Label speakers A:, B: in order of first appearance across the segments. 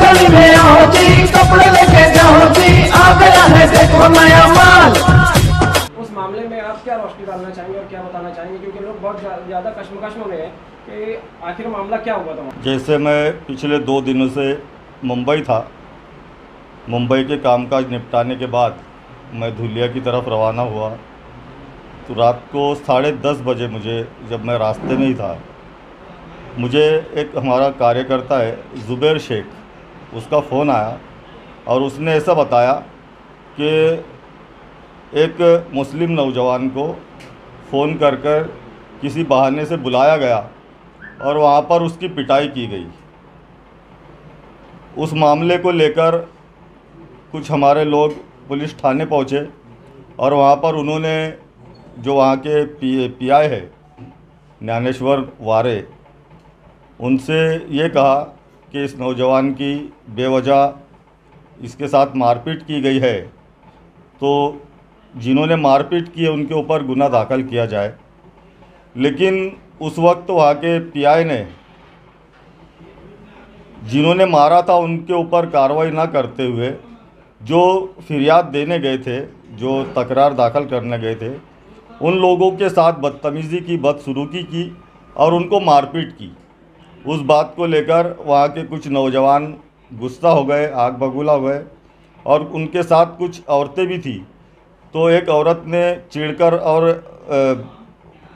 A: गली में आओ जी, कपड़े लेके जाओ जी, आ गया है देखो नया माल।
B: उस मामले में आप क्या रोशनी डालना चाहेंगे और क्या बताना चाहेंगे, क्योंकि लोग बहुत ज़्यादा कश्मकश में हैं कि आखिर मामला क्या हुआ था।
C: जैसे मैं पिछले 2 दिनों से मुंबई था, मुंबई के कामकाज निपटाने के बाद मैं धुलिया की तरफ रवाना हुआ, तो रात को 10:30 बजे मुझे, जब मैं रास्ते में ही था, मुझे एक हमारा कार्यकर्ता है ज़ुबैर शेख, उसका फ़ोन आया और उसने ऐसा बताया कि एक मुस्लिम नौजवान को फ़ोन कर किसी बहाने से बुलाया गया और वहाँ पर उसकी पिटाई की गई। उस मामले को लेकर कुछ हमारे लोग पुलिस थाने पहुँचे और वहाँ पर उन्होंने जो वहाँ के पीआई है ज्ञानेश्वर वारे, उनसे ये कहा कि इस नौजवान की बेवजह इसके साथ मारपीट की गई है, तो जिन्होंने मारपीट की है उनके ऊपर गुना दाखिल किया जाए। लेकिन उस वक्त वहाँ के पीआई ने जिन्होंने मारा था उनके ऊपर कार्रवाई ना करते हुए जो फिरियाद देने गए थे, जो तकरार दाखिल करने गए थे, उन लोगों के साथ बदतमीज़ी की, बदसलूकी की और उनको मारपीट की। उस बात को लेकर वहाँ के कुछ नौजवान गुस्सा हो गए, आग बबूला हो गए और उनके साथ कुछ औरतें भी थी। तो एक औरत ने चिढ़कर और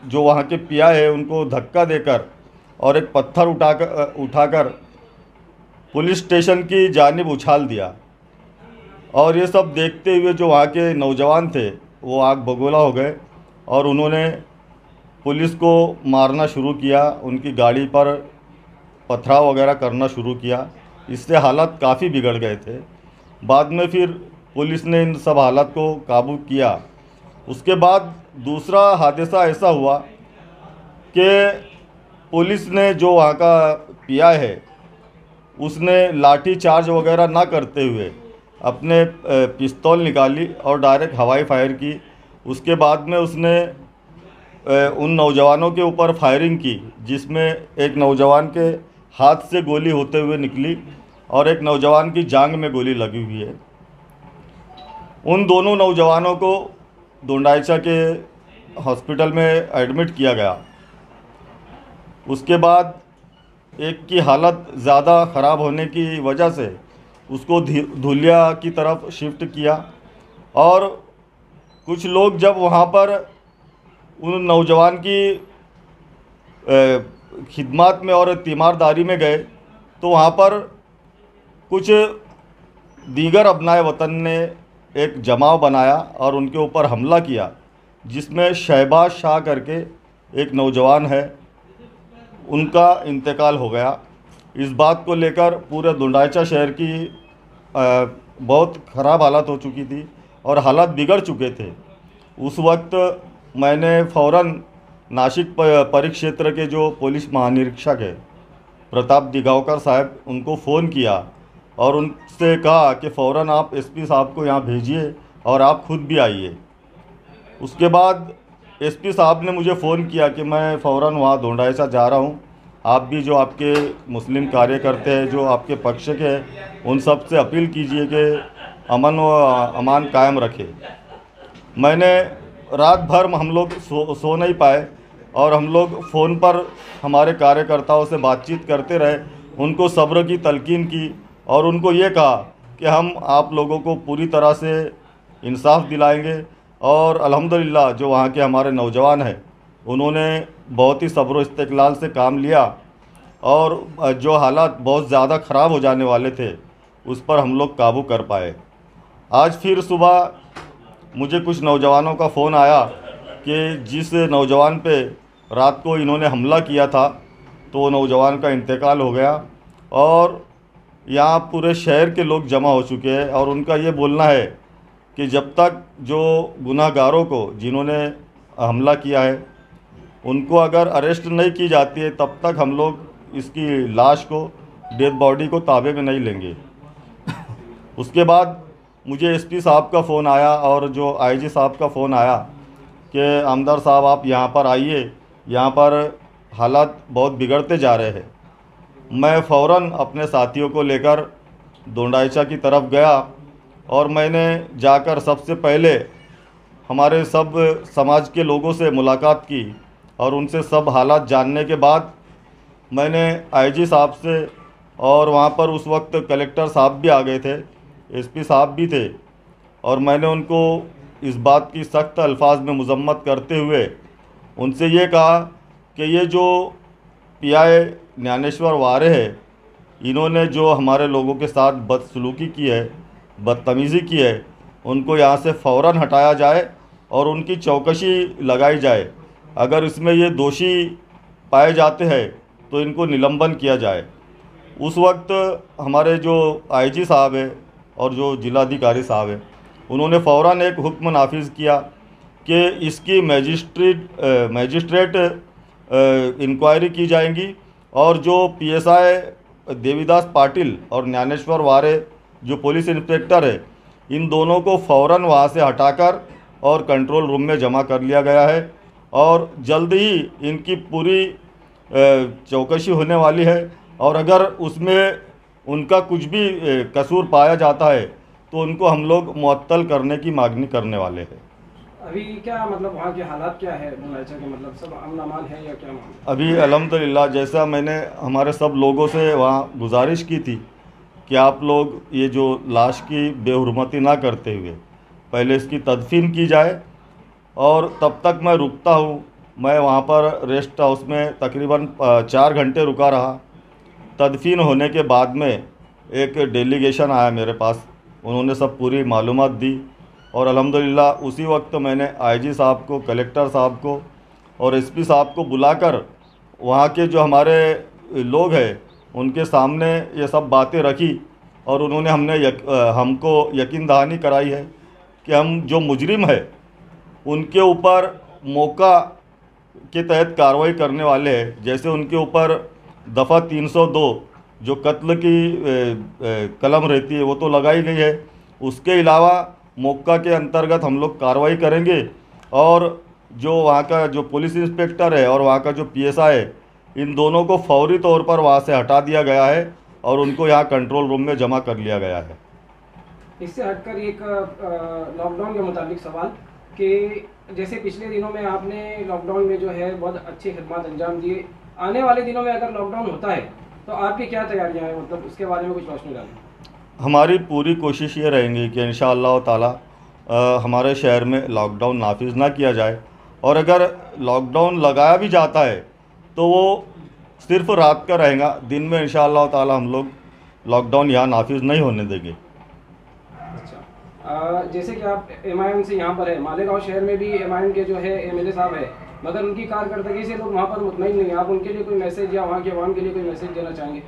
C: जो वहाँ के पिया है उनको धक्का देकर और एक पत्थर उठाकर पुलिस स्टेशन की जानिब उछाल दिया। और ये सब देखते हुए जो वहाँ के नौजवान थे वो आग बबूला हो गए और उन्होंने पुलिस को मारना शुरू किया, उनकी गाड़ी पर पथराव वगैरह करना शुरू किया। इससे हालात काफ़ी बिगड़ गए थे। बाद में फिर पुलिस ने इन सब हालात को काबू किया। उसके बाद दूसरा हादसा ऐसा हुआ कि पुलिस ने जो वहाँ का पीआई है उसने लाठी चार्ज वगैरह ना करते हुए अपने पिस्तौल निकाली और डायरेक्ट हवाई फायर की। उसके बाद में उसने उन नौजवानों के ऊपर फायरिंग की, जिसमें एक नौजवान के हाथ से गोली होते हुए निकली और एक नौजवान की जांघ में गोली लगी हुई है। उन दोनों नौजवानों को दोंडाईचा के हॉस्पिटल में एडमिट किया गया। उसके बाद एक की हालत ज़्यादा ख़राब होने की वजह से उसको धुलिया की तरफ शिफ्ट किया और कुछ लोग जब वहाँ पर उन नौजवान की खिदमत में और तीमारदारी में गए तो वहाँ पर कुछ दीगर अबनाए वतन ने एक जमाव बनाया और उनके ऊपर हमला किया, जिसमें शहबाज शाह करके एक नौजवान है, उनका इंतकाल हो गया। इस बात को लेकर पूरे दोंडाईचा शहर की बहुत ख़राब हालत हो चुकी थी और हालात बिगड़ चुके थे। उस वक्त मैंने फ़ौरन नासिक परिक्षेत्र के जो पुलिस महानिरीक्षक है प्रताप दिगावकर साहब, उनको फ़ोन किया और उनसे कहा कि फ़ौरन आप एसपी साहब को यहाँ भेजिए और आप खुद भी आइए। उसके बाद एसपी साहब ने मुझे फ़ोन किया कि मैं फ़ौरन वहाँ दोंडाईचा जा रहा हूँ, आप भी जो आपके मुस्लिम कार्यकर्ता हैं जो आपके पक्ष के हैं उन सब से अपील कीजिए कि अमन व अमान कायम रखें। मैंने रात भर हम लोग सो नहीं पाए और हम लोग फ़ोन पर हमारे कार्यकर्ताओं से बातचीत करते रहे, उनको सब्र की तलकीन की और उनको ये कहा कि हम आप लोगों को पूरी तरह से इंसाफ दिलाएंगे। और अल्हम्दुलिल्लाह जो वहाँ के हमारे नौजवान हैं उन्होंने बहुत ही सब्र व इस्तिक़लाल से काम लिया और जो हालात बहुत ज़्यादा ख़राब हो जाने वाले थे उस पर हम लोग काबू कर पाए। आज फिर सुबह मुझे कुछ नौजवानों का फ़ोन आया कि जिस नौजवान पे रात को इन्होंने हमला किया था तो नौजवान का इंतकाल हो गया और यहाँ पूरे शहर के लोग जमा हो चुके हैं और उनका ये बोलना है कि जब तक जो गुनाहगारों को जिन्होंने हमला किया है उनको अगर अरेस्ट नहीं की जाती है तब तक हम लोग इसकी लाश को, डेड बॉडी को ताबे में नहीं लेंगे। उसके बाद मुझे एसपी साहब का फ़ोन आया और जो आईजी साहब का फ़ोन आया कि आमदार साहब आप यहाँ पर आइए, यहाँ पर हालात बहुत बिगड़ते जा रहे हैं। मैं फ़ौरन अपने साथियों को लेकर दोंडाईचा की तरफ गया और मैंने जाकर सबसे पहले हमारे सब समाज के लोगों से मुलाकात की और उनसे सब हालात जानने के बाद मैंने आईजी साहब से, और वहाँ पर उस वक्त कलेक्टर साहब भी आ गए थे, एसपी साहब भी थे, और मैंने उनको इस बात की सख्त अल्फाज में मजम्मत करते हुए उनसे ये कहा कि ये जो पीआई ज्ञानेश्वर वारे है, इन्होंने जो हमारे लोगों के साथ बदसलूकी की है, बदतमीज़ी की है, उनको यहाँ से फ़ौरन हटाया जाए और उनकी चौकसी लगाई जाए। अगर इसमें ये दोषी पाए जाते हैं तो इनको निलंबन किया जाए। उस वक्त हमारे जो आईजी साहब है और जो जिलाधिकारी साहब है, उन्होंने फ़ौरन एक हुक्म नाफिज किया कि इसकी मैजिस्ट्रेट इंक्वायरी की जाएंगी और जो पीएसआई देवीदास पाटिल और ज्ञानेश्वर वारे जो पुलिस इंस्पेक्टर है, इन दोनों को फ़ौरन वहाँ से हटाकर और कंट्रोल रूम में जमा कर लिया गया है और जल्द ही इनकी पूरी चौकसी होने वाली है। और अगर उसमें उनका कुछ भी कसूर पाया जाता है तो उनको हम लोग मुअत्तल करने की मांगनी करने वाले हैं।
B: अभी क्या मतलब वहाँ के हालात क्या है दोंडाईचा के, मतलब सब अमन अमान है या क्या मामला?
C: अभी अल्हम्दुलिल्लाह, जैसा मैंने हमारे सब लोगों से वहाँ गुजारिश की थी कि आप लोग ये जो लाश की बेहुरमती ना करते हुए पहले इसकी तदफीन की जाए, और तब तक मैं रुकता हूँ। मैं वहाँ पर रेस्ट हाउस में तकरीबन 4 घंटे रुका रहा। तदफीन होने के बाद में एक डेलीगेशन आया मेरे पास, उन्होंने सब पूरी मालूमात दी और अल्हम्दुलिल्लाह उसी वक्त मैंने आईजी साहब को, कलेक्टर साहब को और एसपी साहब को बुलाकर वहाँ के जो हमारे लोग हैं उनके सामने ये सब बातें रखी और उन्होंने हमको यकीन दहानी कराई है कि हम जो मुजरिम है उनके ऊपर मौका के तहत कार्रवाई करने वाले हैं। जैसे उनके ऊपर दफ़ा 302 जो कत्ल की कलम रहती है वो तो लगाई गई है, उसके अलावा मौका के अंतर्गत हम लोग कार्रवाई करेंगे और जो वहाँ का जो पुलिस इंस्पेक्टर है और वहाँ का जो पीएसआई है, इन दोनों को फौरी तौर पर वहाँ से हटा दिया गया है और उनको यहाँ कंट्रोल रूम में जमा कर लिया गया है।
B: इससे हटकर एक लॉकडाउन के मुताबिक सवाल कि जैसे पिछले दिनों में आपने लॉकडाउन में जो है बहुत अच्छी खिदमत अंजाम दिए, आने वाले दिनों में अगर लॉकडाउन होता है तो आपकी क्या तैयारियां हैं, मतलब उसके बारे में कुछ रोशनी डालें।
C: हमारी पूरी कोशिश ये रहेंगी कि इंशाअल्लाह ताला हमारे शहर में लॉकडाउन नाफिज ना किया जाए, और अगर लॉकडाउन लगाया भी जाता है तो वो सिर्फ रात का रहेगा, दिन में इंशाअल्लाह ताला हम लोग लॉकडाउन यहाँ नाफिज नहीं होने देंगे।
B: अच्छा, जैसे कि आप एमआईएम से यहाँ पर है, मालेगांव शहर में भी एमआईएम के जो है एमएलए साहब है, मगर उनकी कारकर्दगी से लोग वहाँ पर मुतमईन नहीं है। आप उनके लिए कोई मैसेज या वहाँ के अवाम के लिए कोई मैसेज देना चाहेंगे?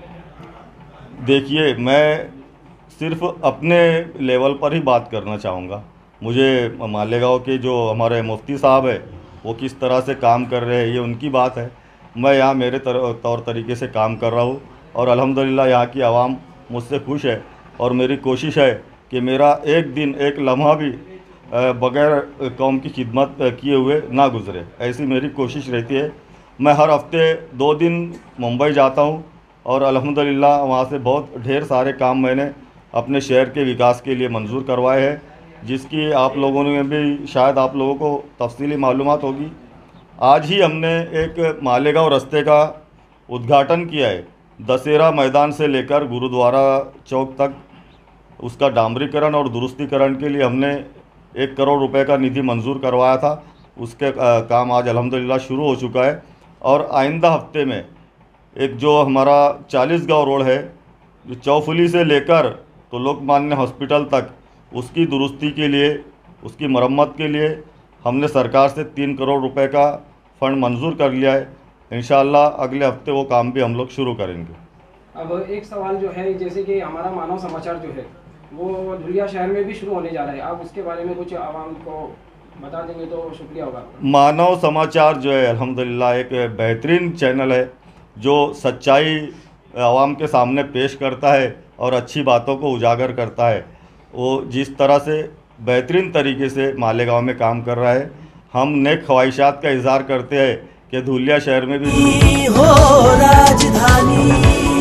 C: देखिए, मैं सिर्फ अपने लेवल पर ही बात करना चाहूँगा। मुझे मालेगांव के जो हमारे मुफ्ती साहब है वो किस तरह से काम कर रहे हैं ये उनकी बात है। मैं यहाँ मेरे तौर तरीके से काम कर रहा हूँ और अल्हम्दुलिल्लाह यहाँ की आवाम मुझसे खुश है और मेरी कोशिश है कि मेरा एक दिन एक लम्हा भी बग़ैर कौम की खिदमत किए हुए ना गुज़रे, ऐसी मेरी कोशिश रहती है। मैं हर हफ्ते 2 दिन मुंबई जाता हूँ और अल्हम्दुलिल्लाह वहाँ से बहुत ढेर सारे काम मैंने अपने शहर के विकास के लिए मंजूर करवाए हैं, जिसकी आप लोगों ने भी शायद आप लोगों को तफसीली मालूमात होगी। आज ही हमने एक मालेगांव रास्ते का उद्घाटन किया है। दशहरा मैदान से लेकर गुरुद्वारा चौक तक उसका डामरीकरण और दुरुस्तीकरण के लिए हमने 1 करोड़ रुपए का निधि मंजूर करवाया था। उसके काम आज अल्हम्दुलिल्लाह शुरू हो चुका है और आइंदा हफ्ते में एक जो हमारा 40 गाँव रोड है, जो चौफुली से लेकर तो लोकमान्य हॉस्पिटल तक, उसकी दुरुस्ती के लिए, उसकी मरम्मत के लिए हमने सरकार से 3 करोड़ रुपए का फ़ंड मंजूर कर लिया है। इंशाअल्लाह अगले हफ्ते वो काम भी हम लोग शुरू करेंगे।
B: अब एक सवाल जो है, जैसे कि हमारा मानव समाचार जो है वो धुलिया शहर में भी शुरू होने जा रहा है, आप उसके बारे में कुछ आवाम को बता देंगे तो शुक्रिया होगा।
C: मानव समाचार जो है अल्हम्दुलिल्लाह एक बेहतरीन चैनल है जो सच्चाई आवाम के सामने पेश करता है और अच्छी बातों को उजागर करता है। वो जिस तरह से बेहतरीन तरीके से मालेगांव में काम कर रहा है, हम नेक ख्वाहिशात का इजहार करते हैं कि धुलिया शहर में भी
D: हो राजधानी।